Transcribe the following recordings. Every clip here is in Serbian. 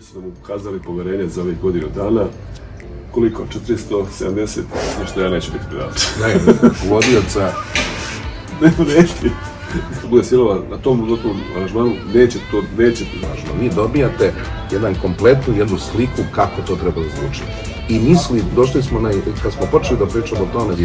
su nam ukazali poverenje za ovih godinu dana. Koliko? 470, nešto ja neću biti predavač. Ne, uvodioca. Neće. Bude silova na tom aranžmanu, neće važno. Vi dobijate jednu sliku kako to treba da zvuči. I došli smo kad smo počeli da pričamo o tome,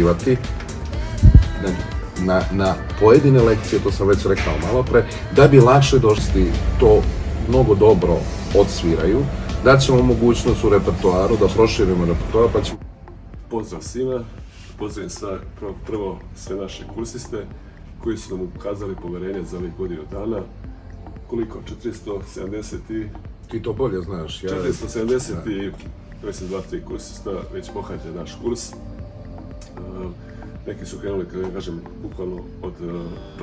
na pojedine lekcije, to sam već rekao malo pre, da bi lakše došli to mnogo dobro odsviraju, daćemo mogućnost u repertoaru da proširimo repertoar, pa ćemo... Pozdrav svima, pozdravim prvo sve naše kursiste koji su nam ukazali poverenje za ovih godinu dana. Koliko? 470 i... Ti to bolje znaš. 470 i, mislim, 2-3 kursista već pohađaju naš kurs. Neki su krenuli, kada kažem, bukvalno od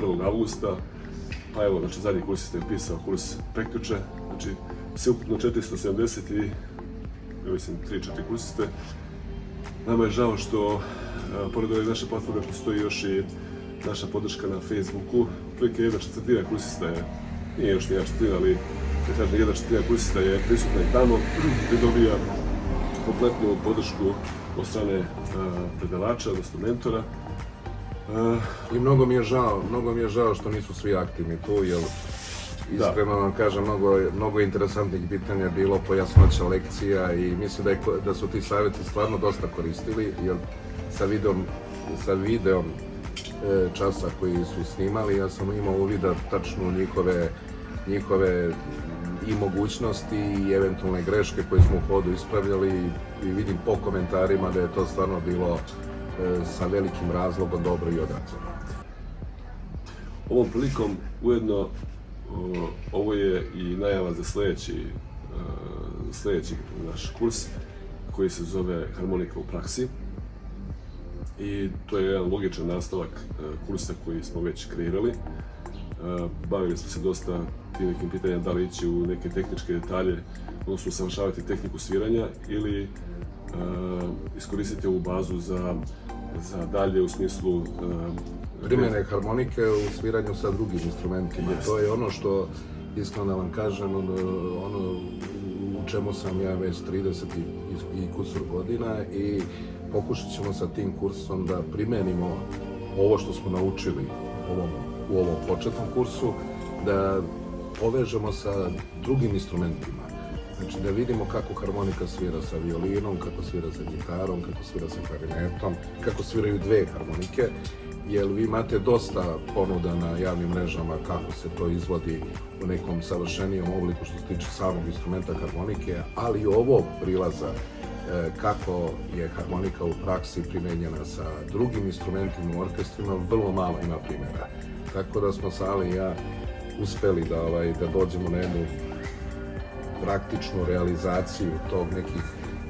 1. augusta, pa evo, znači, zadnji kursista je upisao kurs prekjuče, znači, sve ukupno 470 i, mislim, 3-4 kursiste. Nama je žao što, pored ove naše platforme, postoji još i naša podrška na Facebooku. Otprilike 1/4 kursista je, nije još ni 1/4, ali da kažem 1/4 kursista je prisutna i tamo, gdje dobija kompletnu podršku od strane predavača, odnosno mentora. I mnogo mi je žao što nisu svi aktivni tu, jer iskreno vam kažem, mnogo interesantnih pitanja je bilo, pojasnoća lekcija i mislim da su ti savjeti stvarno dosta koristili, jer sa videom časa koji su snimali, ja sam imao uvida tačno njihove i mogućnosti i eventualne greške koje smo u hodu ispravljali i vidim po komentarima da je to stvarno bilo sa velikim razlogom dobro i odrađeno. Ovom prilikom ujedno ovo je i najava za sljedeći naš kurs koji se zove Harmonika u praksi. I to je jedan logičan nastavak kursa koji smo već kreirali. Bavili smo se dosta tim nekim pitanjem da li ići u neke tehničke detalje, odnosno usavršavati tehniku sviranja ili iskoristiti ovu bazu za dalje u smislu primjene harmonike u sviranju sa drugim instrumentima. To je ono što, iskreno da vam kažem, ono u čemu sam ja već 30 i kusur godina i pokušat ćemo sa tim kursom da primenimo ovo što smo naučili u ovom početnom kursu, da povežemo sa drugim instrumentima. Znači da vidimo kako harmonika svira sa violinom, kako svira sa gitarom, kako svira sa klarinetom, kako sviraju dve harmonike, jer vi imate dosta ponuda na javnim mrežama kako se to izvodi u nekom savršenijom obliku što se tiče samog instrumenta harmonike, ali i ovog prilaza kako je harmonika u praksi primenjena sa drugim instrumentima u orkestrima, vrlo malo ima primjera. Tako da smo Sali i ja uspeli da dođemo na jednu praktičnu realizaciju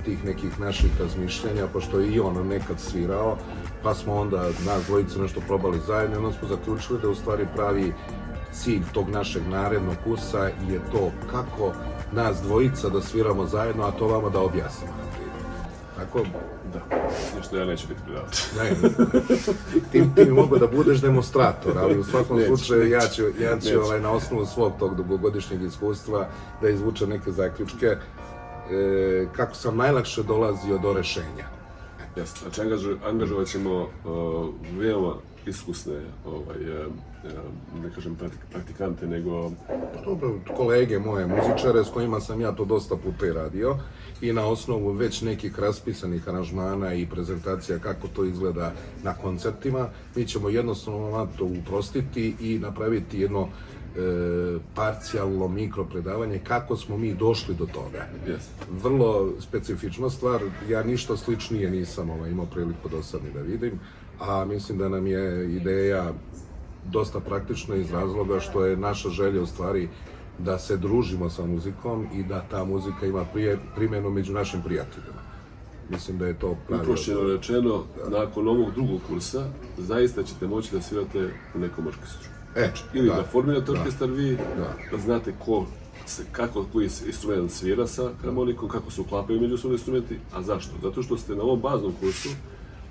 tih nekih naših razmišljanja, pošto je i on nekad svirao, pa smo onda nas dvojice nešto probali zajedno i onda smo zaključili da u stvari pravi cilj tog našeg narednog kursa je to kako nas dvojica da sviramo zajedno, a to vama da objasnimo. Tako? Da, nešto ja neću biti predavač. Ti mi mogu da budeš demonstrator, ali u svakom slučaju ja ću na osnovu svog tog dugogodišnjeg iskustva da izvučem neke zaključke kako sam najlakše dolazio do rešenja. Jasno, znači angažovat ćemo veoma iskusne, ne kažem praktikante, nego... Kolege moje muzičare s kojima sam ja to dosta puta i radio i na osnovu već nekih raspisanih aranžmana i prezentacija kako to izgleda na koncertima, mi ćemo jednostavno to uprostiti i napraviti jedno parcijalno mikro predavanje kako smo mi došli do toga. Vrlo specifična stvar, ja ništa sličnije nisam imao priliku do sad ni da vidim, a mislim da nam je ideja dosta praktična iz razloga što je naša želja u stvari da se družimo sa muzikom i da ta muzika ima primjenu među našim prijateljima. Mislim da je to pravi... Uprošćeno rečeno, nakon ovog drugog kursa, zaista ćete moći da svirate u nekom orkestru. Ili da formirate orkestar vi, da znate koji instrument svira sa harmonikom, kako se uklapaju međusobni instrumenti, a zašto? Zato što ste na ovom baznom kursu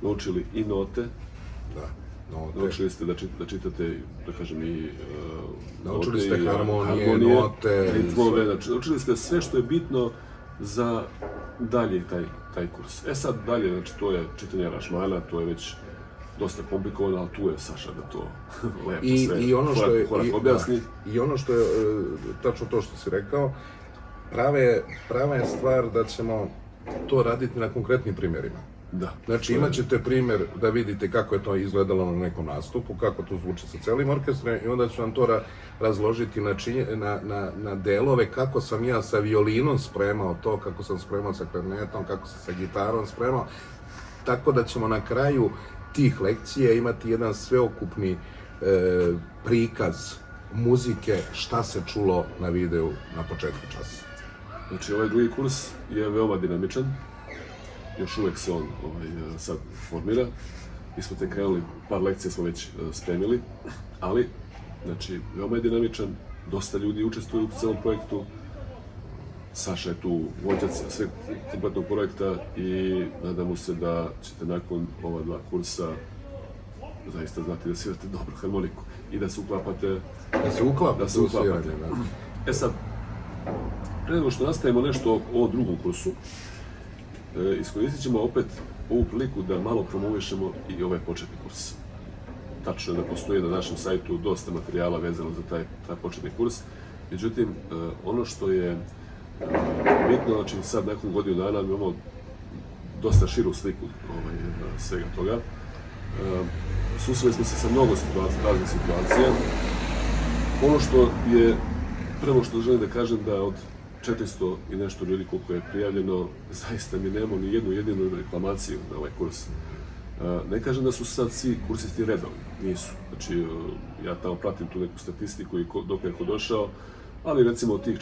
naučili i note, naučili ste da čitate, da kažem, i Naučili ste harmonije, note, ritmove, znači učili ste sve što je bitno za dalje taj kurs. Sad dalje, znači to je čitanje aranžmana, to je već dosta komplikovano, ali tu je Saša da to lepo sve korak objasni. I ono što je, tačno to što si rekao, prava je stvar da ćemo to raditi na konkretnim primjerima. Da. Znači imat ćete primjer da vidite kako je to izgledalo na nekom nastupu, kako to zvuči sa celim orkestrom i onda ću vam to razložiti na delove kako sam ja sa violinom spremao to, kako sam spremao sa klarnetom, kako sam sa gitarom spremao, tako da ćemo na kraju tih lekcija imati jedan sveokupni prikaz muzike, šta se čulo na videu na početku časa. Znači ovaj drugi kurs je veoma dinamičan, još uvek se on sad formira. Mi smo tek krenuli, par lekcija smo već spremili, ali znači veoma je dinamičan, dosta ljudi učestvuju u celom projektu. Saša je tu vođac sve kompletnog projekta i nadamo se da ćete nakon ova dva kursa zaista znati da svirate dobru harmoniku i da se uklapate. Da se uklapate. Sad, pre nego što nastavimo nešto o drugom kursu, iskoristit ćemo opet ovu priliku da malo promovišemo i ovaj početni kurs. Tačno je da postoji na našem sajtu dosta materijala vezano za taj početni kurs, međutim, ono što je bitno, znači sad nakon godinu dana imamo dosta širu sliku svega toga. Susreli smo se sa mnogo raznih situacija. Ono što je, prvo što želim da kažem da od 400 i nešto ljudi koliko je prijavljeno, zaista mi nemamo ni jednu jedinu reklamaciju na ovaj kurs. Ne kažem da su sad svi kursisti redovni, nisu. Znači, ja tamo pratim tu neku statistiku i dok je ko došao, ali recimo od tih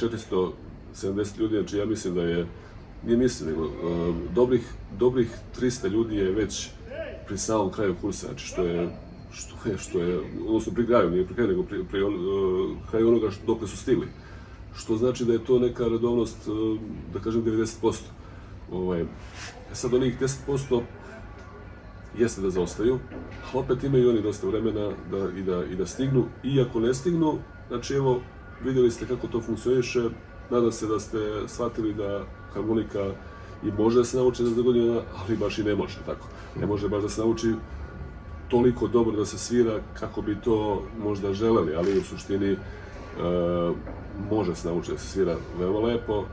470 ljudi, znači ja mislim da je, nije mislim, nego dobrih 300 ljudi je već pri samom kraju kursa, znači što je, odnosno pri kraju, nije pri kraju, nego pri kraju onoga dok su stigli. Što znači da je to neka redovnost, da kažem, 90%. Sad onih 10% jeste da zaostaju, a opet imaju oni dosta vremena i da stignu. I ako ne stignu, znači evo, vidjeli ste kako to funkcioniše, nadam se da ste shvatili da harmonika i može da se nauči za godinu dana, ali baš i ne može, tako. Ne može baš da se nauči toliko dobro da se svira kako bi to možda želeli, ali u suštini može se naučiti da se svira veoma lepo.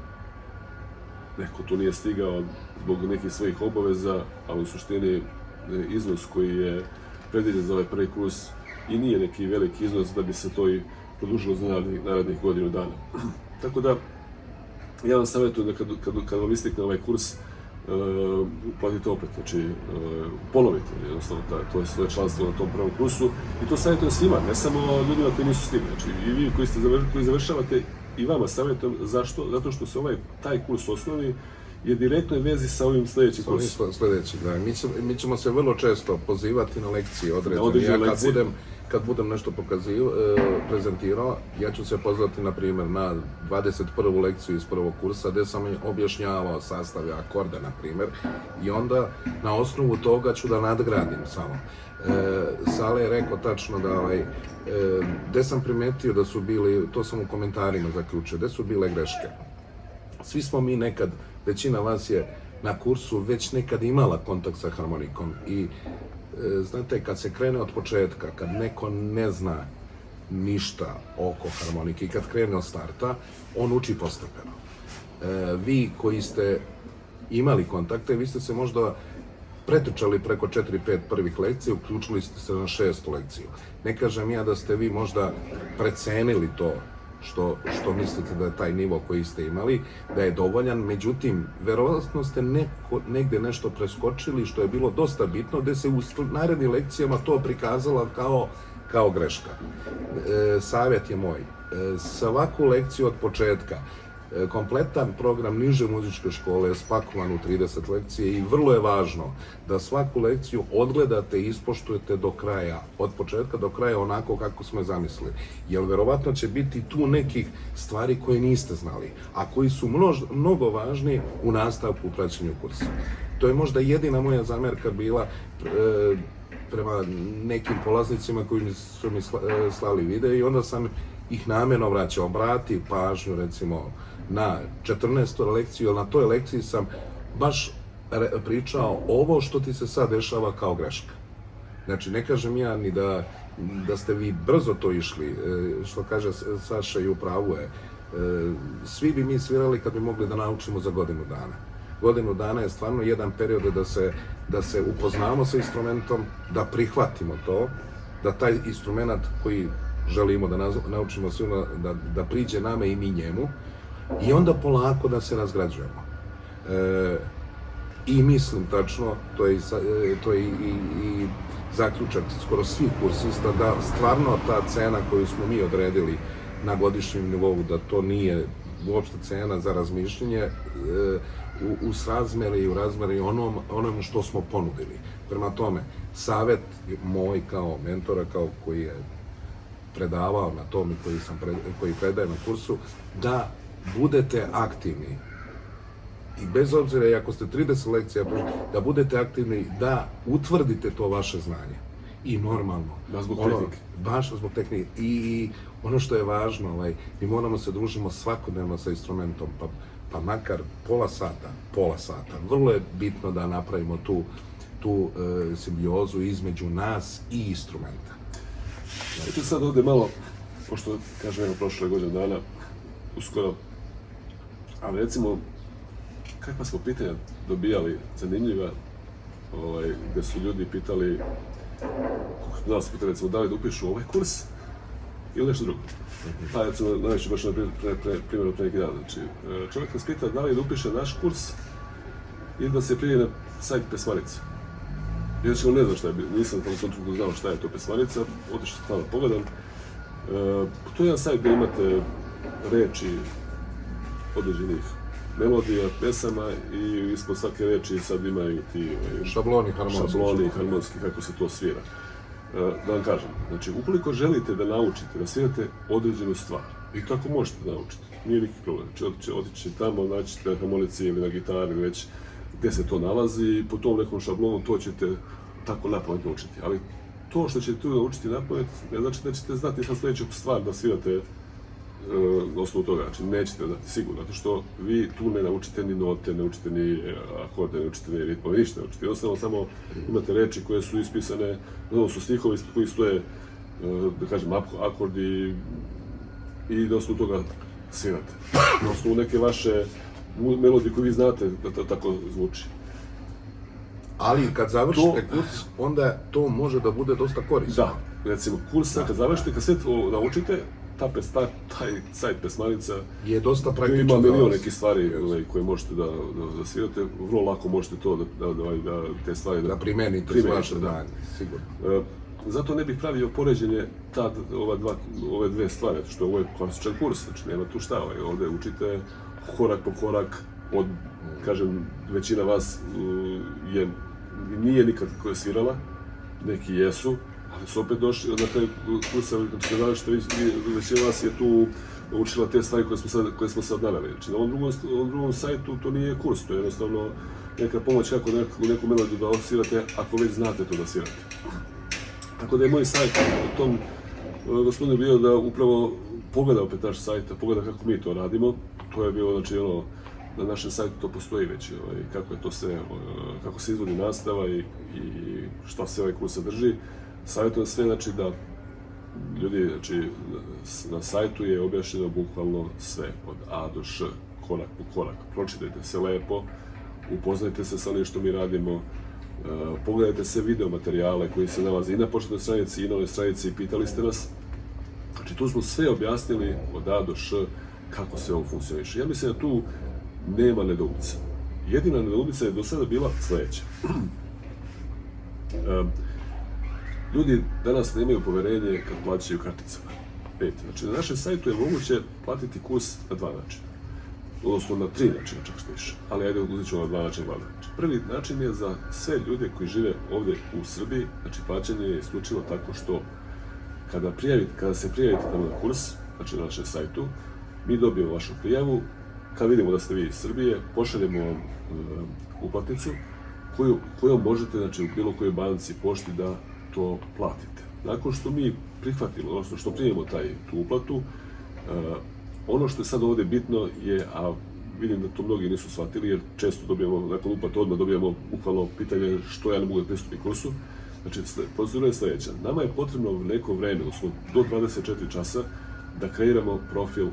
Neko tu nije stigao zbog nekih svojih obaveza, ali u suštini iznos koji je predviđen za ovaj prvi kurs i nije neki veliki iznos da bi se to i produžilo za narednih godinu dana. Tako da, ja vam savjetujem da kad vam istekne ovaj kurs, platite opet, znači ponovite jednostavno to svoje članstvo na tom prvom kursu i to savjetujem svima, ne samo ljudima koji nisu stigli, znači i vi koji završavate i vama savjetujem. Zašto? Zato što se taj kurs osnovni je direktnoj vezi sa ovim sljedećim kursom. Sljedeći, da. Mi ćemo se vrlo često pozivati na lekcije određene. Ja kad budem nešto prezentirao, ja ću se pozvati, na primjer, na 21. lekciju iz prvog kursa, gdje sam objašnjavao sastave akorde, na primjer, i onda na osnovu toga ću da nadgradim samo. Sale je rekao tačno da gdje sam primetio da su bili, to sam u komentarima zaključio, gdje su bile greške. Svi smo mi nekad, većina vas je na kursu već nekad imala kontakt sa harmonikom i znate, kad se krene od početka, kad neko ne zna ništa oko harmonike i kad krene od starta, on uči postepeno. Vi koji ste imali kontakte, vi ste se možda pretrčali preko 4-5 prvih lekcija, uključili ste se na 6. lekciju. Ne kažem ja da ste vi možda precenili to što mislite da je taj nivo koji ste imali, da je dovoljan, međutim, verovatno ste negde nešto preskočili što je bilo dosta bitno, gde se u narednim lekcijama to prikazalo kao greška. Savjet je moj, svaku lekciju od početka, kompletan program niže muzičke škole je spakovan u 30 lekcije i vrlo je važno da svaku lekciju odgledate i ispoštujete do kraja, od početka do kraja onako kako smo je zamislili. Jer verovatno će biti tu nekih stvari koje niste znali, a koji su mnogo važni u nastavku u praćenju kursa. To je možda jedina moja zamerka bila prema nekim polaznicima koji su mi slali video i onda sam ih namjerno vraćam. Obrati pažnju recimo na 14. lekciju, jer na toj lekciji sam baš pričao ovo što ti se sad dešava kao greška. Znači, ne kažem ja ni da ste vi brzo to išli, što kaže Saša i u pravu je. Svi bi mi svirali kad bi mogli da naučimo za godinu dana. Godinu dana je stvarno jedan period da se upoznamo sa instrumentom, da prihvatimo to, da taj instrument koji želimo da naučimo svima, da priđe nama i mi njemu, i onda polako da se razgrađujemo. I mislim tačno, to je i zaključak skoro svih kursista, da stvarno ta cena koju smo mi odredili na godišnjem nivou, da to nije uopšte cena za razmišljenje u srazmeri i u razmeri onom što smo ponudili. Prema tome, savjet moj kao mentora, kao koji je predavao na tom i koji predaje na kursu, da budete aktivni. I bez obzira, i ako ste 30 lekcija, da budete aktivni, da utvrdite to vaše znanje. I normalno. Baš zbog tehnike. Baš zbog tehnike. I ono što je važno, mi moramo se družimo svakodnevno sa instrumentom, pa makar pola sata. Vrlo je bitno da napravimo tu simbiozu između nas i instrumenta. Eto sad ovde malo, pošto kažem prošle godinu dana, uskoro, ali recimo, kakva smo pitanja dobijali zanimljiva, gde su ljudi pitali, da nas pitali recimo da li da upišu ovaj kurs ili nešto drugo. Pa recimo, najveći baš na primjer od pre neki dan, znači čovjek nas pita da li da upiše naš kurs ili da se prije na sajt Pesmarica. Ja ćemo ne znam šta je, nisam u tom trenutku znao šta je to Pesmarica, otišao sam tamo pogledam. To je jedan sajt gdje imate reči određenih melodija, pesama i ispod svake reči sad imaju ti šabloni harmonski, kako se to svira. Da vam kažem, znači ukoliko želite da naučite, da svirate određenu stvar, i tako možete da naučite, nije nikakvi problem. Znači otići tamo, naći na harmonici ili na gitari ili već gdje se to nalazi i po tom nekom šablonu to ćete tako napamet naučiti. Ali to što ćete tu naučiti napamet ne znači da ćete znati sad sljedeću stvar da svirate na osnovu toga, znači nećete znati sigurno, zato što vi tu ne naučite ni note, ne učite ni akorde, ne učite ni ritmove, ništa ne učite. Jednostavno samo imate reči koje su ispisane, ono su stihovi koji stoje, da kažem, akordi i na osnovu toga svirate. Na osnovu neke vaše melodije koje vi znate da to tako zvuči. Ali kad završite kurs, onda to može da bude dosta korisno. Da, recimo kursa, kad završite, kad sve to naučite, taj sajt Pesmarica je dosta praktičan. Ima milion nekih stvari koje možete da svirate, vrlo lako možete to da te stvari da primenite s vaše znanje, sigurno. Zato ne bih pravio poređenje ove dve stvari, što ovo je klasičan kurs, znači nema tu šta, ovde učite korak po korak, kažem, većina vas nije nikad koja svirala, neki jesu, ali su opet došli na taj kursa, znači da što većina vas je tu učila te stvari koje smo sad naveli. Znači na ovom drugom sajtu to nije kurs, to je jednostavno neka pomoć kako neku melodiju da svirate ako već znate to da svirate. Tako da je moj sajt u tom gospodinu bio da upravo pogleda opet naš sajt, pogleda kako mi to radimo. To je bilo, znači, na našem sajtu to postoji već, kako je to sve, kako se izvodi nastava i šta se ovaj kurs sadrži. Savjetujem sve, znači, da ljudi, znači, na sajtu je objašnjeno bukvalno sve, od A do Š, korak po korak. Pročitajte se lepo, upoznajte se sa onim što mi radimo, pogledajte sve video materijale koji se nalaze i na početnoj stranici i na ovoj stranici i pitali ste nas. Znači, tu smo sve objasnili od A do Š kako sve ovo funkcioniše. Ja mislim da tu nema nedoumica. Jedina nedoumica je do sada bila sledeća. Ljudi danas nemaju poverenje kad plaćaju karticama. Znači, na našem sajtu je moguće platiti kurs na dva načina. Odnosno na 3 načina, čak što više. Ali ajde, uzet ću na 2 načina glavno. Prvi način je za sve ljude koji žive ovde u Srbiji, znači plaćanje je isključivo tako što kada se prijavite tamo na kurs, znači na našem sajtu, mi dobijemo vašu prijavu, kad vidimo da ste vi iz Srbije, pošaljemo vam uplatnicu kojom možete, znači u bilo kojoj banci, pošti da to platite. Nakon što mi prihvatimo, odnosno što primimo tu uplatu, ono što je sad ovdje bitno je, a vidim da to mnogi nisu shvatili, jer često dobijamo, nakon uplate odmah dobijamo bukvalno pitanje što ja ne mogu da pristupim kursu. Znači, procedura je sljedeća. Nama je potrebno neko vreme, odnosno do 24 časa, da kreiramo profil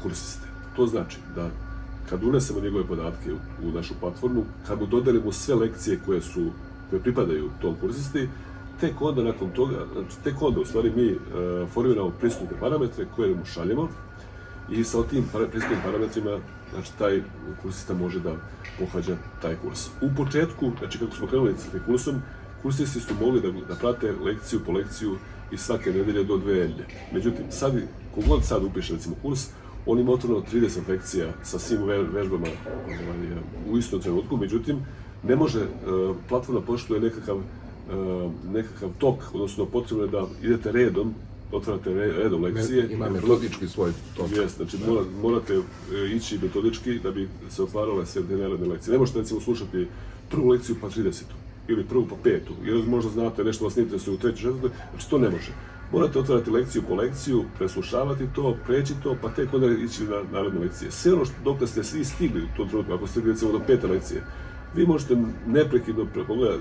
kursiste. To znači da kad unesemo njegove podatke u našu platformu, kad mu dodelimo sve lekcije koje pripadaju tom kursisti, tek onda nakon toga, u stvari mi formiramo pristupne parametre koje mu šaljemo i sa tim pristupnim parametrima, znači taj kursista može da pohađa taj kurs. U početku, znači kako smo krenuli sa tim kursom, kursisti su mogli da prate lekciju po lekciju i svake nedelje do 2 nedelje. Međutim, kogod sad upiše recimo kurs, on ima otvoreno 30 lekcija sa svim vežbama u istom trenutku, međutim, ne može, platforma poštuje nekakav tok, odnosno potrebno je da idete redom, otvarate redom lekcije. Ima metodički svoj tok. Jeste, znači morate ići metodički da bi se otvarale sve naredne lekcije. Ne možete recimo slušati prvu lekciju pa 30. ili prvu pa 5. ili možda znate nešto vas ne interesuje u 3. 4. Znači to ne može. Morate otvarati lekciju po lekciju, preslušavati to, preći to, pa tek onda ići na naredne lekcije. Sve ono dok ste svi stigli u tom trenutku, ako ste recimo do 5. lekcije, vi možete neprekidno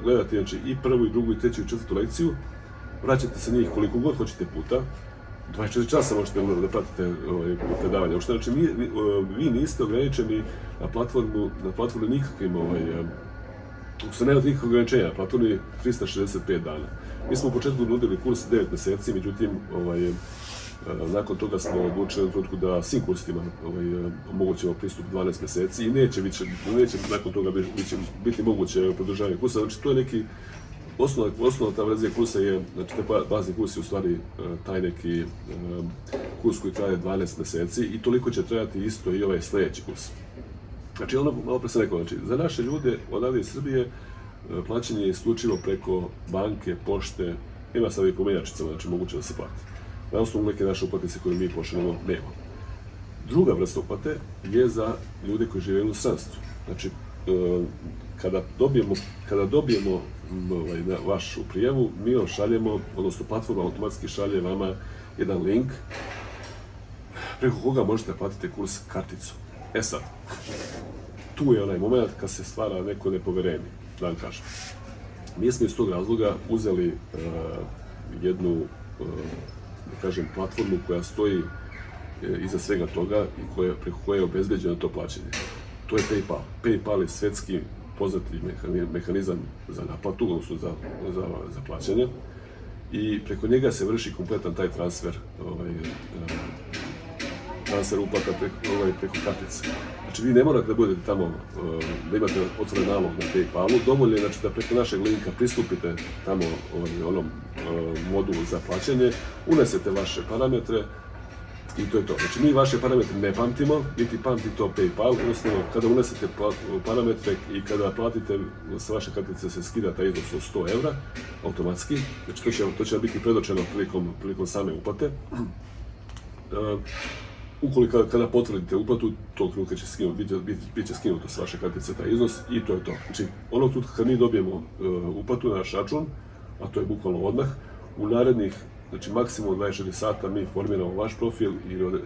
gledati znači, i prvu, i drugu, i treću, i 4. lekciju, vraćate se njih koliko god hoćete puta, 24 časa možete da pratite predavanje. Znači, vi niste ograničeni na platformu nikakvim, nema nikakvog ograničenja, na platformi 365 dana. Mi smo u početku nudili kurs 9 meseci, međutim, nakon toga smo odlučili u trenutku da svim kursima omogućimo pristup 12 meseci i neće nakon toga biti moguće produžavanje kursa. Znači, to je neki osnovna ta verzija kursa je, znači taj bazni kurs je u stvari taj neki kurs koji traje 12 meseci i toliko će trajati isto i ovaj sljedeći kurs. Znači, malo pre sam rekao, znači, za naše ljude odavde iz Srbije plaćanje je isključivo preko banke, pošte, ima sad i po menjačicama, znači moguće da se plati. Na osnovu neke naše uplatnice koje mi pošaljemo, nema. Druga vrsta uplate je za ljude koji žive u inostranstvu. Znači, kada dobijemo vašu prijavu, mi vam šaljemo, odnosno platforma automatski šalje vama jedan link preko koga možete platiti kurs karticom. E sad, tu je onaj moment kad se stvara neko nepoverenje, da vam kažem. Mi smo iz tog razloga uzeli jednu, da kažem, platformu koja stoji iza svega toga i preko koje je obezbeđeno to plaćanje. To je PayPal. PayPal je svetski poznati mehanizam za naplatu, odnosno za plaćanje. I preko njega se vrši kompletan taj transfer uplata preko kartice. Znači, vi ne morate da budete tamo, da imate otvoren nalog na PayPalu, dovoljno je da preko našeg linka pristupite tamo onom modulu za plaćanje, unesete vaše parametre i to je to. Znači, mi vaše parametre ne pamtimo, niti pamti to PayPal, odnosno kada unesete parametre i kada platite sa vaše kartice se skida taj iznos od 100 € automatski, znači to će vam biti predočeno prilikom same uplate. Ukoliko kada potvrdite uplatu, tog trenutka će bit će skinuto s vaše kartice taj iznos i to je to. Znači, onog trenutka kad mi dobijemo uplatu na naš račun, a to je bukvalno odmah, u narednih, znači maksimum 24 sata mi formiramo vaš profil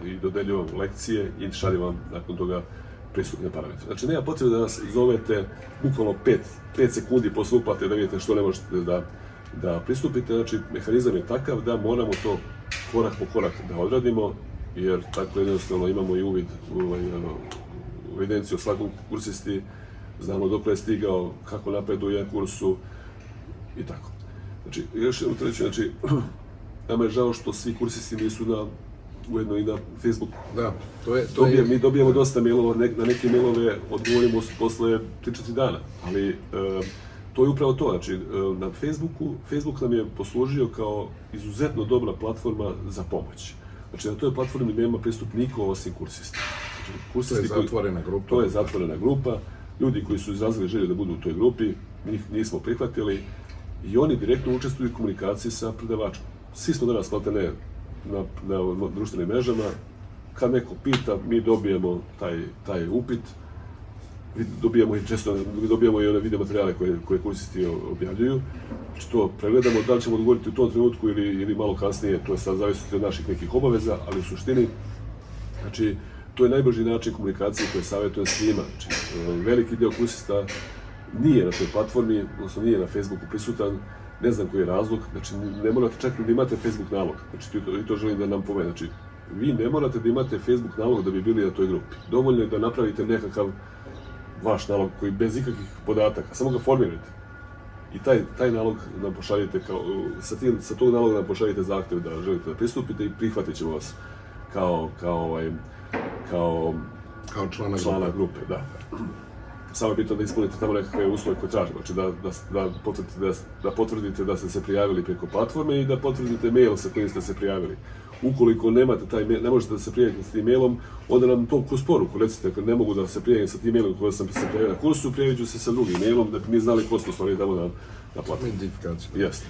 i dodeljujemo lekcije i šaljemo vam nakon toga pristupne parametre. Znači, nema potrebe da nas zovete bukvalno 5 sekundi posle uplate da vidite što ne možete da pristupite. Znači, mehanizam je takav da moramo to korak po korak da odradimo, jer tako jednostavno imamo i uvid u evidenciju svakog kursisti, znamo dok je stigao, kako napreduje kursu i tako. Znači, još jednom treći, znači, nama je žao što svi kursisti nisu ujedno i na Facebooku. Da, Mi dobijemo dosta mailova, na neke mailove odgovorimo posle 3-4 dana, ali to je upravo to, znači, na Facebook nam je poslužio kao izuzetno dobra platforma za pomoć. Znači, na toj platformi nema pristup niko osim kursista. Znači, to je zatvorena grupa. To je zatvorena grupa. Ljudi koji su izrazili želju da budu u toj grupi, njih nismo prihvatili i oni direktno učestvuju u komunikaciji sa predavačom. Svi smo danas maltene na društvenim mrežama. Kad neko pita, mi dobijemo taj upit dobijamo i često dobijamo i one video materijale koje kursisti objavljuju. Znači to pregledamo, da li ćemo odgovoriti u tom trenutku ili malo kasnije, to je sad zavisno od naših nekih obaveza, ali u suštini, znači, to je najbrži način komunikacije koje savjetujem svima. Znači, veliki deo kursista nije na toj platformi, odnosno nije na Facebooku prisutan, ne znam koji je razlog, znači ne morate čak da imate Facebook nalog, znači i to želim da nam pomene, znači vi ne morate da imate Facebook nalog da bi bili na toj grupi. Dovoljno je da napravite nekakav vaš nalog koji bez ikakvih podataka, samo ga formirajte. I taj nalog nam pošaljete, sa tog naloga nam pošaljete zahtev da želite da pristupite i prihvatit ćemo vas kao člana grupe. Da. Samo je bitno da ispunite tamo nekakve uslove koje tražimo, znači da potvrdite da ste se prijavili preko platforme i da potvrdite mail sa kojim ste se prijavili. Ukoliko nemate taj mail, ne možete da se prijavite s tim mailom, onda nam to kroz poruku recite, ako ne mogu da se prijavim sa tim mailom koji sam se prijavio na kursu, prijavit ću se sa drugim mailom da bi mi znali ko smo stvari tamo na platformi. Identifikacija. Jeste.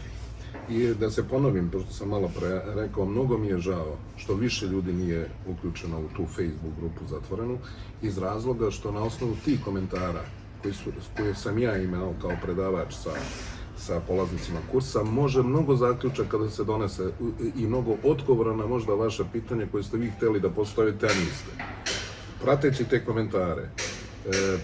I da se ponovim, pošto sam malo pre rekao, mnogo mi je žao što više ljudi nije uključeno u tu Facebook grupu zatvorenu, iz razloga što na osnovu tih komentara koje sam ja imao kao predavač sa polaznicima kursa, može mnogo zaključaka da se donese i mnogo odgovora na možda vaše pitanje koje ste vi hteli da postavite, a niste. Prateći te komentare,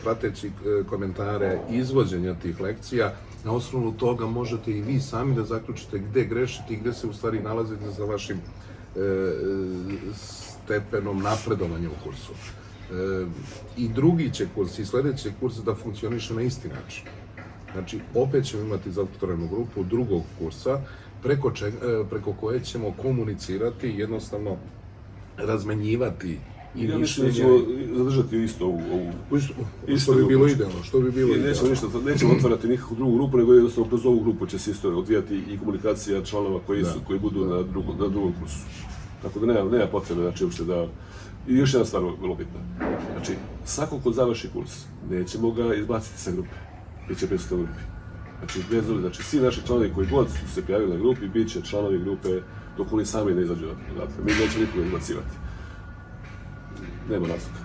prateći komentare izvođenja tih lekcija, na osnovu toga možete i vi sami da zaključite gde grešite i gde se u stvari nalazite sa vašim stepenom napredovanja u kursu. I drugi će kurs i sledeći kurs da funkcioniše na isti način. Znači, opet ćemo imati zatvorenu grupu drugog kursa preko koje ćemo komunicirati, jednostavno razmenjivati i mišljenja. Ćemo zadržati isto ovu što bi bilo idealno, što bi bilo idealno. Nećemo otvarati nikakvu drugu grupu, nego jednostavno kroz ovu grupu će se isto odvijati i komunikacija članova koji budu na drugom kursu. Tako da nema potrebe, znači uopšte da... I još jedna stvar vrlo bitna. Znači, svako ko završi kurs, nećemo ga izbaciti sa grupe. Biće prisutan u grupi. Znači, svi naši članovi koji god su se prijavili na grupi, bit će članovi grupe dok oni sami ne izađu odatle. Mi nećemo nikoga izbacivati. Nema razloga.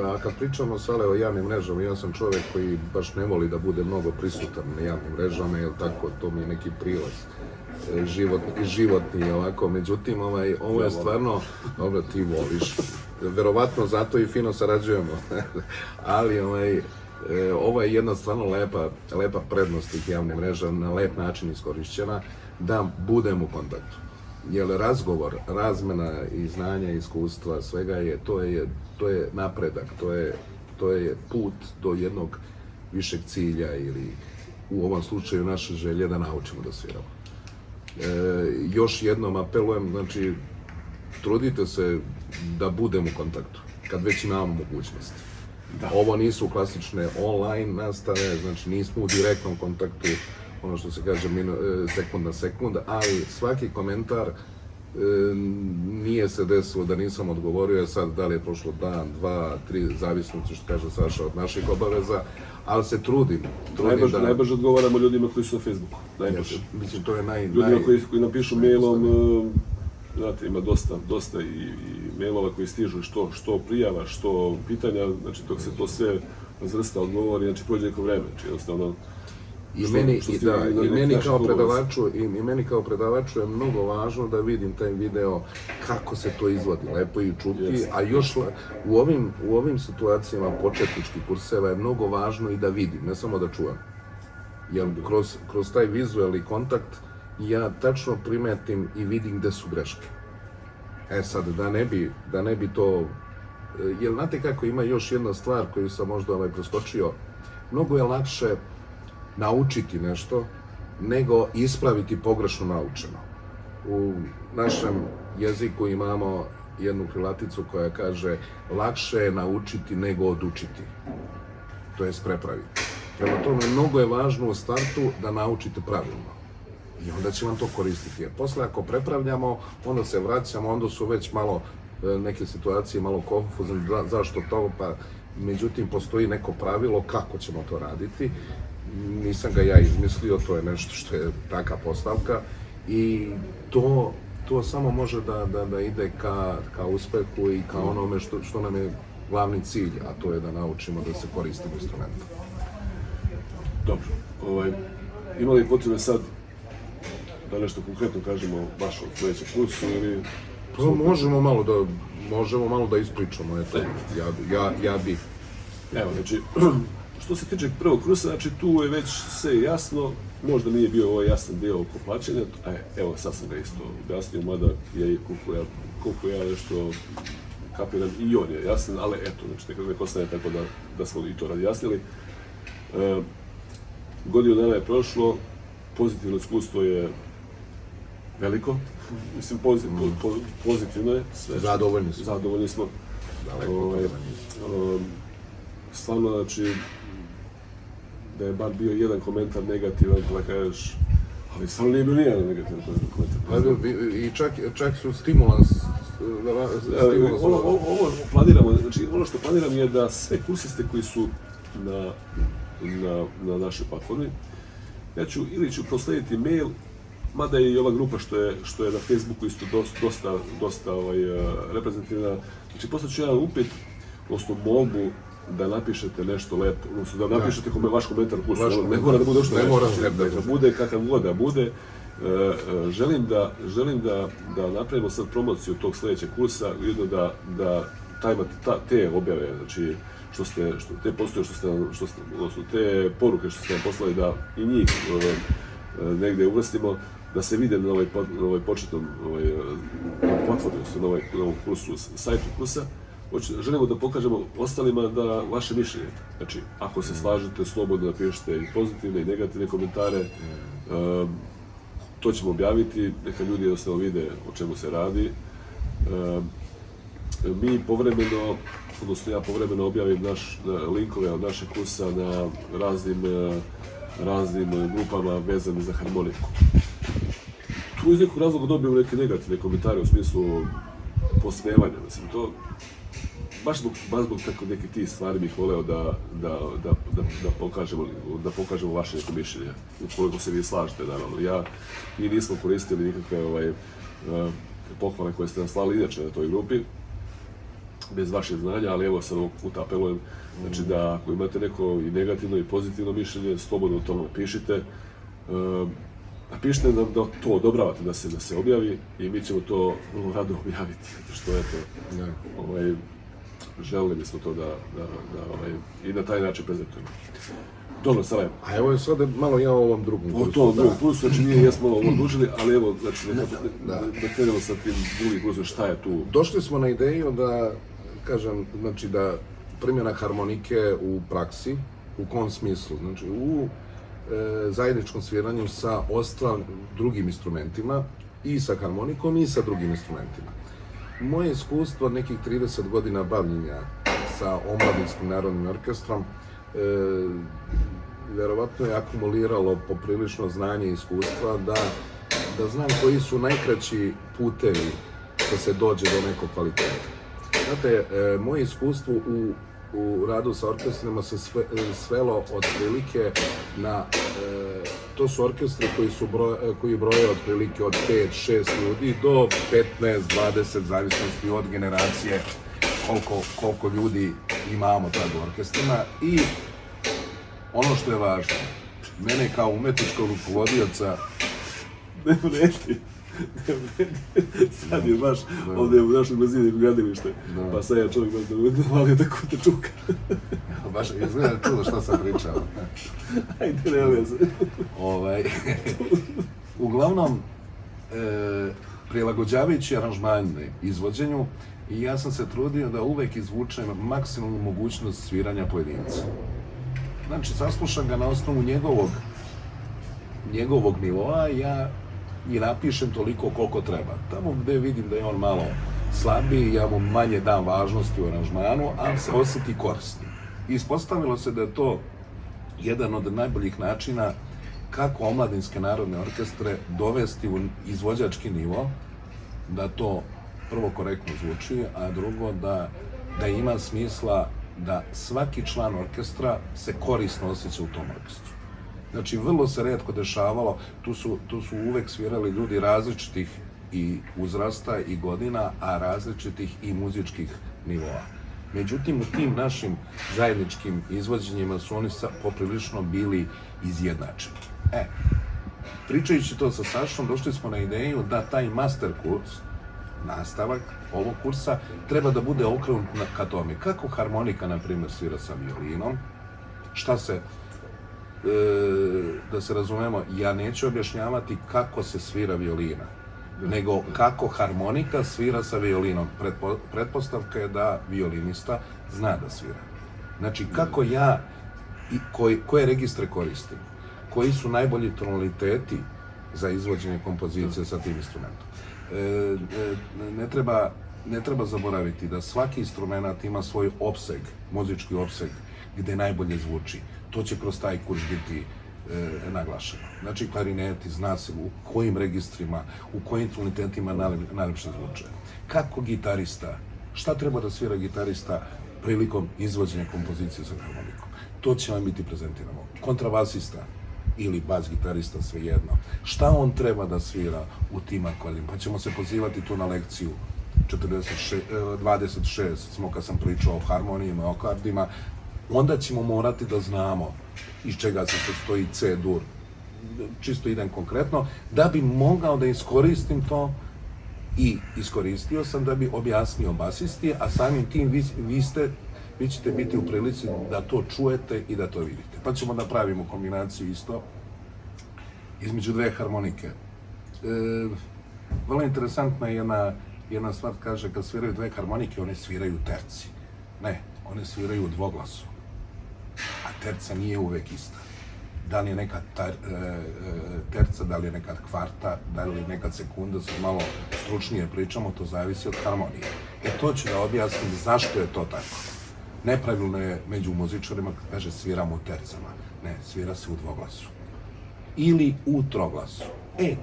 A kad pričamo sad o javnim mrežama, ja sam čovjek koji baš ne voli da bude mnogo prisutan na javnim mrežama, jer tako, to mi je neki prilaz životni ovako, međutim, ovo je stvarno, dobro, ti voliš, verovatno zato i fino sarađujemo, ali ovo je jedna stvarno lepa prednost tih javnih mreža, na lep način iskorišćena, da budemo u kontaktu. Jer razgovor, razmena i znanja, iskustva, svega je, to je napredak, to je put do jednog višeg cilja ili u ovom slučaju naše želje da naučimo da sviramo. Još jednom apelujem, znači, trudite se da budemo u kontaktu, kad već imamo mogućnosti. Ovo nisu klasične online nastave, znači nismo u direktnom kontaktu, ono što se kaže sekund na sekund, ali svaki komentar nije se desilo da nisam odgovorio, sad da li je prošlo dan, 2, 3, zavisno što kaže Saša od naših obaveza, ali se trudim. Najbrže odgovaramo ljudima koji su na Facebooku, najbrže. Mislim, to je ljudima koji napišu mailom, znate, ima dosta i mailova koji stižu, što prijava, što pitanja, znači dok se to sve razvrsta odgovori, znači prođe neko vreme, znači jednostavno... I meni kao predavaču je mnogo važno da vidim taj video kako se to izvodi, lepo i čuti, a još u ovim situacijama početničkih kurseva je mnogo važno i da vidim, ne samo da čuvam. Jer kroz taj vizualni kontakt ja tačno primetim i vidim gde su greške. Sad, da ne bi to... Jer znate kako, ima još jedna stvar koju sam možda preskočio, mnogo je lakše naučiti nešto, nego ispraviti pogrešno naučeno. U našem jeziku imamo jednu krilaticu koja kaže lakše je naučiti nego odučiti, to jest prepraviti. Prema tome, mnogo je važno u startu da naučite pravilno i onda će vam to koristiti. Jer posle ako prepravljamo, onda se vraćamo, onda su već malo neke situacije malo konfuzne, zašto to, pa međutim postoji neko pravilo kako ćemo to raditi. Nisam ga ja izmislio, to je nešto što je taka postavka i to samo može da ide ka uspehu i ka onome što nam je glavni cilj, a to je da naučimo da se koristimo instrumentom. Dobro, ima li potrebe sad da nešto konkretno kažemo baš o sledećem kursu ili... Pa možemo malo da ispričamo, eto, ja bih. Evo, znači, što se tiče prvog kursa, znači tu je već sve jasno, možda nije bio ovaj jasan dio oko plaćanja, evo sad sam ga isto objasnio, mada koliko ja nešto kapiram i on je jasan, ali eto, znači nekako nek ostane tako da smo i to razjasnili. Godinu dana je prošlo, pozitivno iskustvo je veliko, mislim pozitivno je sve. Zadovoljni smo. Stvarno, znači, da je bar bio jedan komentar negativan, pa da kažeš, ali stvarno nije bio nijedan negativan komentar. I čak su stimulans. Ovo planiramo, znači ono što planiram je da sve kursiste koji su na našoj platformi, ja ću proslediti mail, mada je i ova grupa što je na Facebooku isto dosta reprezentativna, znači poslaću jedan upit, odnosno molbu da napišete nešto lepo, odnosno da napišete vaš komentar u kursu, ne mora da bude što neka bude kakav god da bude. Želim da napravimo sad promociju tog sledećeg kursa, ujedno da te objave, znači te postoje odnosno te poruke što ste nam poslali, da i njih negde uvrstimo, da se vide na ovoj početnom platformi, na ovom kursu, sajtu kursa. Želimo da pokažemo ostalima da vaše mišljenje, znači ako se slažete, slobodno napišite i pozitivne i negativne komentare, to ćemo objaviti, neka ljudi jednostavno vide o čemu se radi. Mi povremeno, odnosno ja povremeno objavim linkove od našeg kursa na raznim grupama vezane za harmoniku. Tu iz nekog razloga dobijem neke negativne komentare u smislu posmevanja, mislim, to baš zbog tako nekih tih stvari bih voleo da pokažemo vaše neko mišljenje, ukoliko se vi slažete, naravno. Mi nismo koristili nikakve pohvale koje ste nam slali inače na toj grupi, bez vašeg znanja, ali evo sad ovog puta apelujem, znači da ako imate neko i negativno i pozitivno mišljenje, slobodno to napišite. Napišite nam da to odobravate da se objavi i mi ćemo to vrlo rado objaviti, zato što eto, želeli bismo to da i na taj način prezentujemo. Dobro, Sarajevo. A evo je sad malo ja o ovom drugom kursu. O tom drugom kursu, znači nije jesmo ovo odlučili, ali evo, znači da krenemo sa tim drugim kursom, šta je tu? Došli smo na ideju da, kažem, znači da primjena harmonike u praksi, u kom smislu? Znači u zajedničkom sviranju sa ostalim drugim instrumentima, i sa harmonikom i sa drugim instrumentima. Moje iskustvo od nekih 30 godina bavljenja sa Omladinskim narodnim orkestrom verovatno je akumuliralo poprilično znanje i iskustva da znam koji su najkraći putevi da se dođe do nekog kvaliteta. Znate, moje iskustvo u radu sa orkestrima se svelo otprilike na, to su orkestri koji broje otprilike od 5-6 ljudi do 15-20, zavisnosti od generacije koliko ljudi imamo tad u orkestrima. I ono što je važno, mene kao umetničkog rukovodioca... Ne vredi. Sad je baš ovdje u našoj blizini gradilište, pa sad ja čovjek da valio tako te čuka. Baš izgleda čudo što sam pričao. Ajde, ne veze. Uglavnom, prilagođavajući aranžmane izvođenju, i ja sam se trudio da uvek izvučem maksimalnu mogućnost sviranja pojedinca. Znači, saslušam ga na osnovu njegovog nivoa, ja i napišem toliko koliko treba. Tamo gde vidim da je on malo slabiji, ja mu manje dam važnosti u aranžmanu, ali se osjeti korisnim. Ispostavilo se da je to jedan od najboljih načina kako omladinske narodne orkestre dovesti u izvođački nivo, da to prvo korektno zvuči, a drugo da ima smisla da svaki član orkestra se korisno osjeća u tom orkestru. Znači, vrlo se retko dešavalo, tu su uvek svirali ljudi različitih i uzrasta i godina, a različitih i muzičkih nivoa. Međutim, u tim našim zajedničkim izvođenjima su oni poprilično bili izjednačeni. Pričajući to sa Sašom, došli smo na ideju da taj master kurs, nastavak ovog kursa, treba da bude okrenut ka tome. Kako harmonika, na primjer, svira sa violinom, šta se, da se razumemo, ja neću objašnjavati kako se svira violina, nego kako harmonika svira sa violinom. Pretpostavka je da violinista zna da svira. Znači, kako ja, koje registre koristim, koji su najbolji tonaliteti za izvođenje kompozicije sa tim instrumentom. Ne treba zaboraviti da svaki instrument ima svoj opseg, muzički opseg, gde najbolje zvuči. To će kroz taj kurs biti naglašeno. Znači, klarineti, zna se u kojim registrima, u kojim tonalitetima najlepše zvuče. Kako gitarista, šta treba da svira gitarista prilikom izvođenja kompozicije sa harmonikom? To će vam biti prezentirano. Kontrabasista ili bas gitarista, svejedno. Šta on treba da svira u tim akordima? Pa ćemo se pozivati tu na lekciju 26, smo kad sam pričao o harmonijima, o akordima, onda ćemo morati da znamo iz čega se sastoji C-dur. Čisto idem konkretno, da bi mogao da iskoristim to i iskoristio sam da bi objasnio basisti, a samim tim vi ćete biti u prilici da to čujete i da to vidite. Pa ćemo da pravimo kombinaciju isto između dve harmonike. Vrlo interesantna je jedna stvar, kaže, kad sviraju dve harmonike, one sviraju terci. Ne, one sviraju u dvoglasu. A terca nije uvek ista. Da li je nekad terca, da li je nekad kvarta, da li je nekad sekunda, sad malo stručnije pričamo, to zavisi od harmonije. To ću da objasnim zašto je to tako. Nepravilno je među muzičarima kad kaže sviramo u tercama. Ne, svira se u dvoglasu. Ili u troglasu.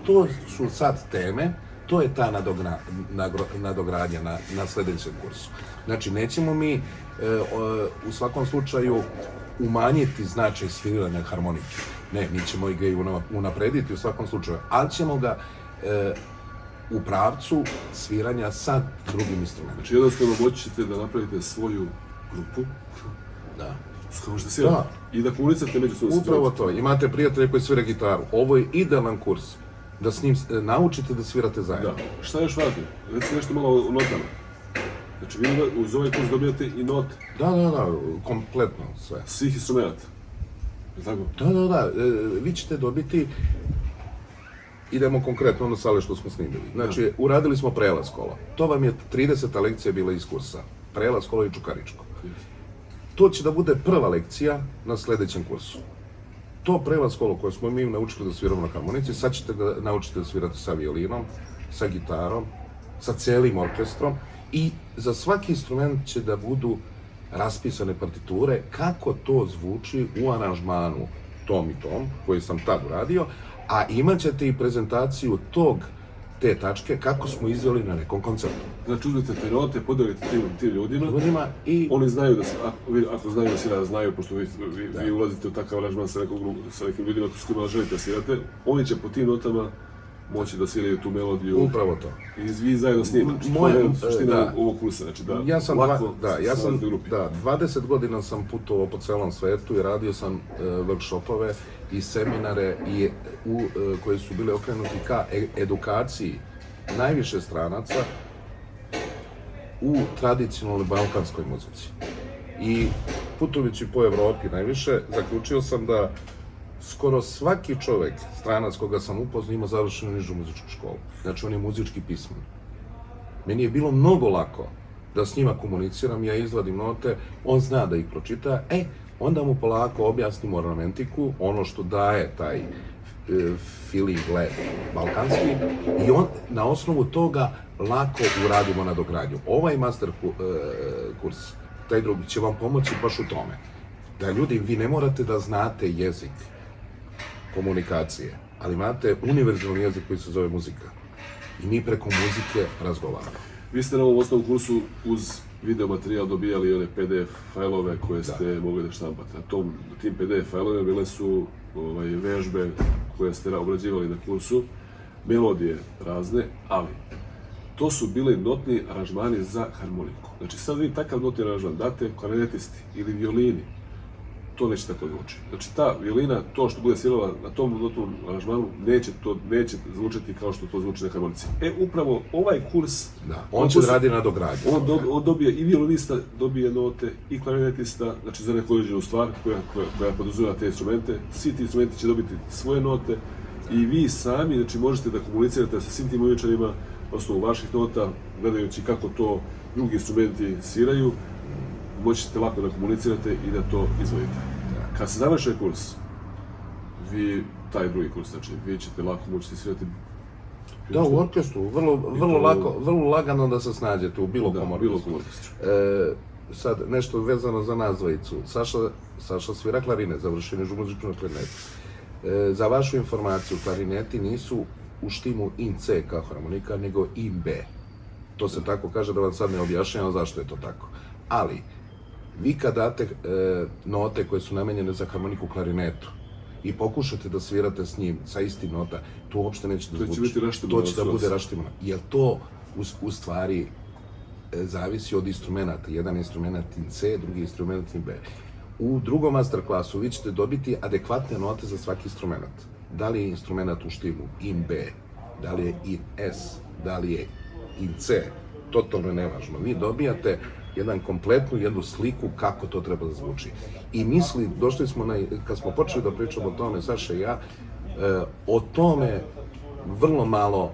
To su sad teme, to je ta nadogradnja na sledećem kursu. Znači, nećemo mi u svakom slučaju umanjiti značaj sviranja harmonike. Ne, mi ćemo ga i unaprediti u svakom slučaju, ali ćemo ga u pravcu sviranja sa drugim instrumentom. Znači, jednostavno moći ćete da napravite svoju grupu s kojom ćete svirati i da komunicate među svojim. Upravo to. Imate prijatelje koji svira gitaru. Ovo je idealan kurs da s njim naučite da svirate zajedno. Da. Šta još važno? Recite nešto malo o notama. Znači, vi uz ovaj kurs dobijate i note. Da, kompletno sve. Svih instrumenta. Je tako? Da. Vi ćete dobiti, idemo konkretno na sale što smo snimili. Znači, uradili smo prelaz kola. To vam je 30. lekcija bila iz kursa. Prelaz kola i Čukaričko. To će da bude prva lekcija na sledećem kursu. To prelaz kolo koje smo mi naučili da sviramo na harmonici, sad ćete da naučite da svirate sa violinom, sa gitarom, sa celim orkestrom i za svaki instrument će da budu raspisane partiture kako to zvuči u aranžmanu tom i tom, koji sam tad uradio, a imat ćete i prezentaciju te tačke kako smo izveli na nekom koncertu. Znači, uzmete te note, podelite tim ljudima i oni znaju da se, ako znaju da svirate, znaju, pošto vi ulazite u takav aranžman sa nekim ljudima s kojima želite da svirate, oni će po tim notama moći da sviraju tu melodiju. Upravo to. I vi zajedno s njima. To je suština ovog kursa, znači da lako slavite u grupi. 20 godina sam putovao po celom svetu i radio sam workshopove i seminare koji su bili okrenuti ka edukaciji najviše stranaca u tradicionalnoj balkanskoj muzici. I putujući po Evropi najviše, zaključio sam da skoro svaki čovek, stranac koga sam upoznao, ima završenu nižu muzičku školu. Znači, on je muzički pismen. Meni je bilo mnogo lako da s njima komuniciram, ja izvadim note, on zna da ih pročita, onda mu polako objasnim ornamentiku, ono što daje taj feeling led balkanski, i on na osnovu toga lako uradimo nadogradnju. Ovaj master kurs, taj drugi, će vam pomoći baš u tome. Da ljudi, vi ne morate da znate jezik komunikacije, ali imate univerzalni jezik koji se zove muzika. I mi preko muzike razgovaramo. Vi ste na ovom osnovnom kursu uz video materijal dobijali one PDF fajlove koje ste mogli da štampate. Na tim PDF fajlovima bile su vežbe koje ste obrađivali na kursu, melodije razne, ali to su bili notni aranžmani za harmoniku. Znači sad vi takav notni aranžman date klarinetisti ili violini, to neće tako zvuči. Znači ta violina, to što bude svirala na tom notnom aranžmanu, neće zvučati kao što to zvuči na harmonici. Upravo ovaj kurs... Da, on će radi na dogradnju. On dobije i violinista, dobije note, i klarinetista, znači za neku određenu stvar koja podrazumijeva te instrumente. Svi ti instrumenti će dobiti svoje note i vi sami, znači, možete da komunicirate sa svim tim uličarima na osnovu vaših nota, gledajući kako to drugi instrumenti sviraju, moćete lako da komunicirate i da to izvodite. Kad se završi kurs, taj drugi kurs, znači, vi ćete lako moći svirati. Da, u orkestru, vrlo lagano da se snađete u bilo kom orkestru. Sad, nešto vezano za nas dvojicu. Saša svira klarinet, završen je muziku na klarinetu. Za vašu informaciju, klarineti nisu u štimu in C kao harmonika, nego in B. To se tako kaže, da vam sad ne objašnjavam zašto je to tako. Ali, vi kad date note koje su namenjene za harmoniku klarinetu i pokušate da svirate s njim sa istim nota, to uopšte neće da zvuči. To će da bude raštimano. Jer to u stvari zavisi od instrumenta. Jedan instrument in C, drugi instrument in B. U drugom masterklasu vi ćete dobiti adekvatne note za svaki instrument. Da li je instrument u štimu in B, da li je in S, da li je in C, totalno je nevažno. Vi dobijate jednu sliku kako to treba da zvuči. I došli smo kad smo počeli da pričamo o tome, Saša i ja, o tome vrlo malo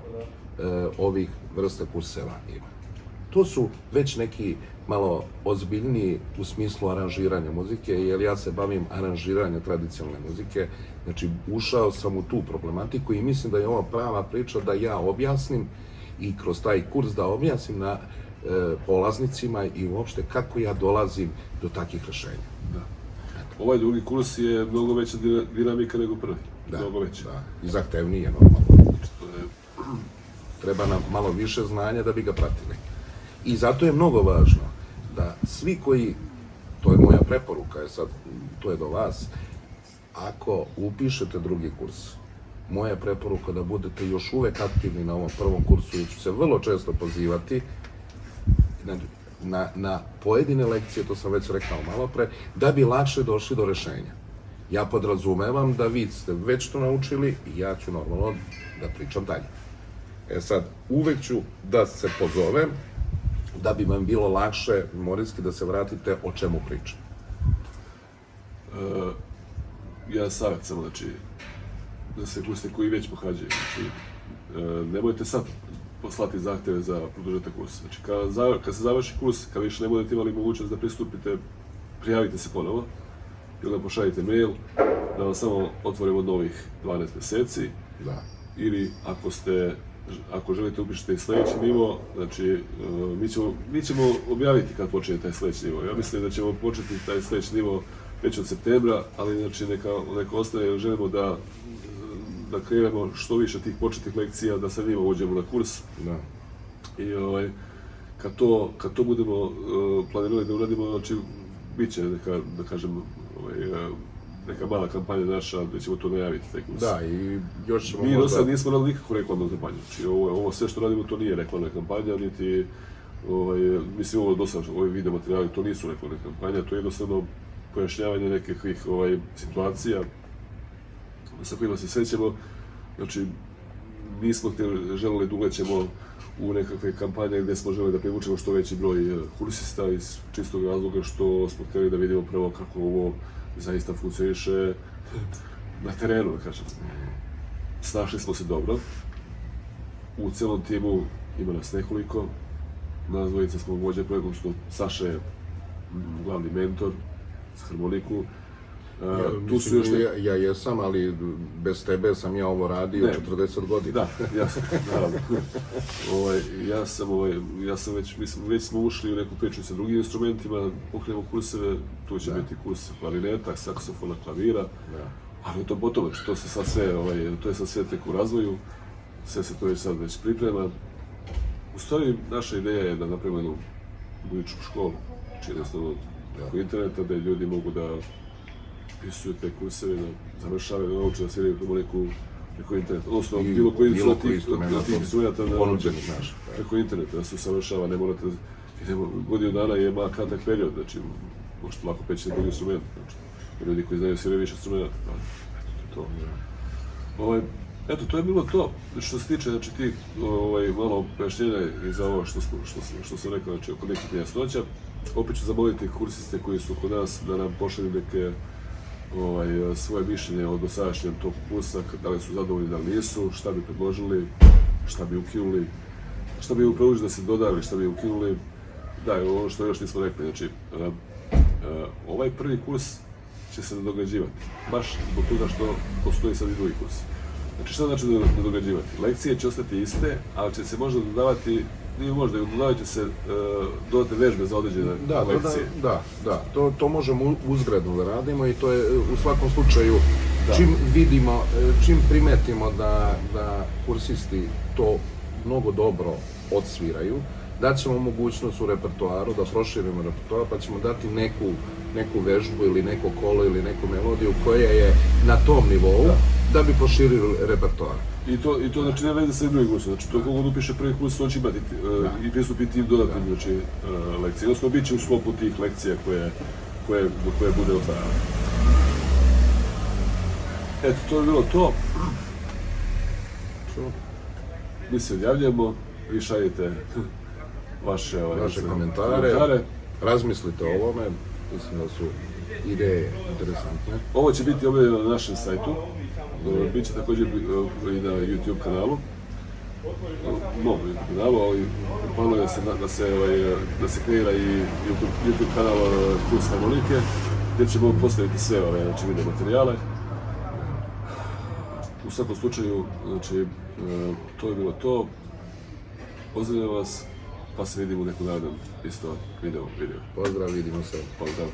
ovih vrsta kurseva ima. To su već neki malo ozbiljniji u smislu aranžiranja muzike, jer ja se bavim aranžiranjem tradicionalne muzike, znači ušao sam u tu problematiku i mislim da je ovo prava priča da ja objasnim i kroz taj kurs da objasnim na polaznicima i uopšte kako ja dolazim do takvih rešenja. Ovaj drugi kurs je mnogo veća dinamika nego prvi. Mnogo veća. Da, i zahtevniji je normalno. Treba nam malo više znanja da bi ga pratili. I zato je mnogo važno da svi koji, to je moja preporuka, sad to je do vas, ako upišete drugi kurs, moja preporuka da budete još uvek aktivni na ovom prvom kursu, jer ću se vrlo često pozivati na pojedine lekcije, to sam već rekao malo pre, da bi lakše došli do rešenja. Ja podrazumevam da vi ste već to naučili i ja ću normalno da pričam dalje. Sad, uvek ću da se pozovem da bi vam bilo lakše memorijski da se vratite o čemu pričam. Ja savjet samo, znači, da se kurste koji već pohađaju, znači, nemojte sad poslati zahteve za produžetak kursa. Znači, kad se završi kurs, kad više ne budete imali mogućnost da pristupite, prijavite se ponovo ili da pošaljite mail, da vam samo otvorimo novih 12 meseci. Ili ako želite upišete i sledeći nivo, znači mi ćemo objaviti kad počne taj sledeći nivo. Ja mislim da ćemo početi taj sledeći nivo već od septembra, ali znači neka ostaje, jer želimo da krenemo što više tih početnih lekcija, da sa njima uđemo na kurs. I kad to budemo planirali da uradimo, znači bit će da kažem neka mala kampanja naša, da ćemo to najaviti, taj kurs. Da, i još ćemo mi do sad nismo radili nikakvu reklamnu kampanju. Znači, ovo sve što radimo, to nije reklamna kampanja, niti, mislim, ovo dosta, ovi video materijali, to nisu reklamne kampanje, to je jednostavno pojašnjavanje nekakvih situacija sa kojima se srećemo. Znači, nismo želeli da ulećemo u nekakve kampanje gde smo želeli da privučemo što veći broj kursista iz čistog razloga što smo hteli da vidimo prvo kako ovo zaista funkcioniše na terenu, da kažem. Snašli smo se dobro. U celom timu ima nas nekoliko. Nas dvojica smo vođe projektom, Saša je glavni mentor za harmoniku. Ja jesam, ali bez tebe sam ja ovo radio 40 godina. Da, jasno, naravno. Ja sam već smo ušli u neku priču sa drugim instrumentima, pokrenemo kurseve, tu će biti kurs klarineta, saksofona, klavira, ali to potom, to je sad sve tek u razvoju, sve se to je sad već priprema. U stvari, naša ideja je da napravimo jednu muzičku školu, znači jednostavno preko interneta, gde ljudi mogu da upisuju te kurseve, da završavaju, da nauče da sviraju harmoniku preko interneta, odnosno I bilo koji bilo od koji tih instrument instrumenta ponuđenih naših. preko interneta da se usavršava, ne morate, godinu dana je kratak period, znači možete lako peći na drugi instrument, znači, ljudi koji znaju sviraju više instrumenta, pa eto, to je to. Eto, to je bilo to, što se tiče, znači, tih malo pojašnjenja i za ovo što sam rekao, znači, oko nekih nejasnoća. Opet ću zamoliti kursiste koji su kod nas da nam pošalju neke svoje mišljenje o dosadašnjem toku kursa, da li su zadovoljni, da li nisu, šta bi predložili, šta bi ukinuli, šta bi upravo da se dodali, šta bi ukinuli. Da, ono što još nismo rekli, znači, ovaj prvi kurs će se nadograđivati, baš zbog toga što postoji sad i drugi kurs. Znači, šta znači nadograđivati? Lekcije će ostati iste, ali će se možda dodavati, nije možda, dodavat će se dodatne vežbe za određene lekcije. Da, to možemo uzgredno da radimo i to je u svakom slučaju, čim primetimo da kursisti to mnogo dobro odsviraju, daćemo mogućnost u repertoaru da proširimo repertoar, pa ćemo dati neku vežbu ili neko kolo ili neku melodiju koja je na tom nivou da bi proširili repertoar. I to znači nema veze sa drugim kursom, znači to kogod upiše prvi kurs, on će imati i pristupiti tim dodatnim lekcije, odnosno bit će u sklopu tih lekcija koje bude otvarano. Eto, to je bilo to. Mi se odjavljamo, vi šaljite vaše komentare, razmislite o ovome, mislim da su ideje interesantne. Ovo će biti objavljeno na našem sajtu, bit će također i na YouTube kanalu, ali planuje da se kreira i YouTube kanal Kurs harmonike, gdje ćemo postaviti sve video materijale. U svakom slučaju, znači, to je bilo to. Pozdravljam vas, pa se vidimo u nekom narednom isto video. Pozdrav, vidimo se. Pozdrav.